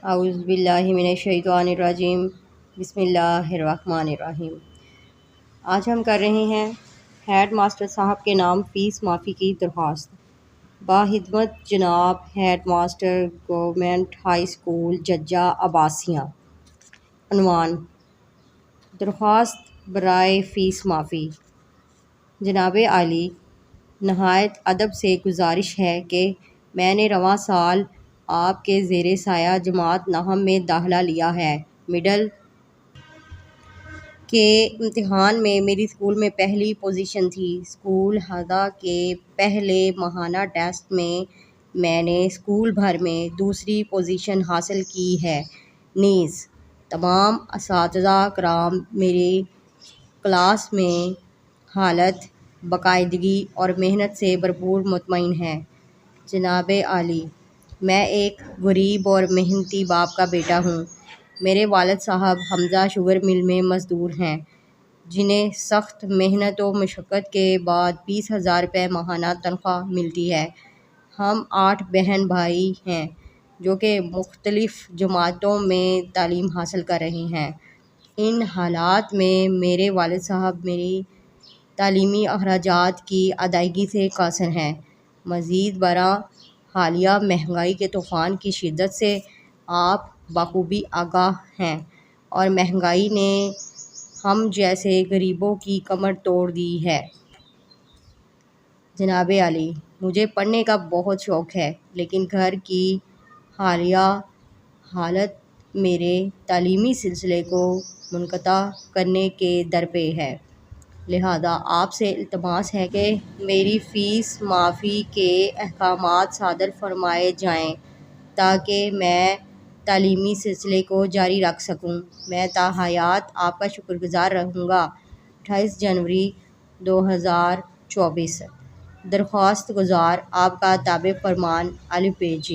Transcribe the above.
اعوذ باللہ من الشیطان الرجیم بسم اللہ الرحمن الرحیم۔ آج ہم کر رہے ہیں ہیڈ ماسٹر صاحب کے نام فیس معافی کی درخواست۔ باخدمت جناب head master government high school Jajja Abbasia. عنوان: درخواست برائے فیس معافی۔ جناب عالی، نہایت ادب سے گزارش ہے کہ میں نے رواں سال آپ کے زیر سایہ جماعت نہم میں داخلہ لیا ہے۔ مڈل کے امتحان میں میری اسکول میں پہلی پوزیشن تھی۔ اسکول ہدایہ کے پہلے ماہانہ ٹیسٹ میں میں نے اسکول بھر میں دوسری پوزیشن حاصل کی ہے۔ نیز تمام اساتذہ کرام میری کلاس میں حالت باقاعدگی اور محنت سے بھرپور مطمئن ہیں۔ جناب عالی، میں ایک غریب اور محنتی باپ کا بیٹا ہوں۔ میرے والد صاحب حمزہ شوگر مل میں مزدور ہیں، جنہیں سخت محنت و مشقت کے بعد 20,000 روپے ماہانہ تنخواہ ملتی ہے۔ ہم 8 بہن بھائی ہیں جو کہ مختلف جماعتوں میں تعلیم حاصل کر رہے ہیں۔ ان حالات میں میرے والد صاحب میری تعلیمی اخراجات کی ادائیگی سے قاصر ہیں۔ مزید برآں حالیہ مہنگائی کے طوفان کی شدت سے آپ بخوبی آگاہ ہیں اور مہنگائی نے ہم جیسے غریبوں کی کمر توڑ دی ہے۔ جناب عالی، مجھے پڑھنے کا بہت شوق ہے، لیکن گھر کی حالیہ حالت میرے تعلیمی سلسلے کو منقطع کرنے کے درپے ہے۔ لہٰذا آپ سے التماس ہے کہ میری فیس معافی کے احکامات صادر فرمائے جائیں تاکہ میں تعلیمی سلسلے کو جاری رکھ سکوں۔ میں تا حیات آپ کا شکر گزار رہوں گا۔ 28 جنوری 2024۔ درخواست گزار آپ کا تابع فرمان الف ب ج۔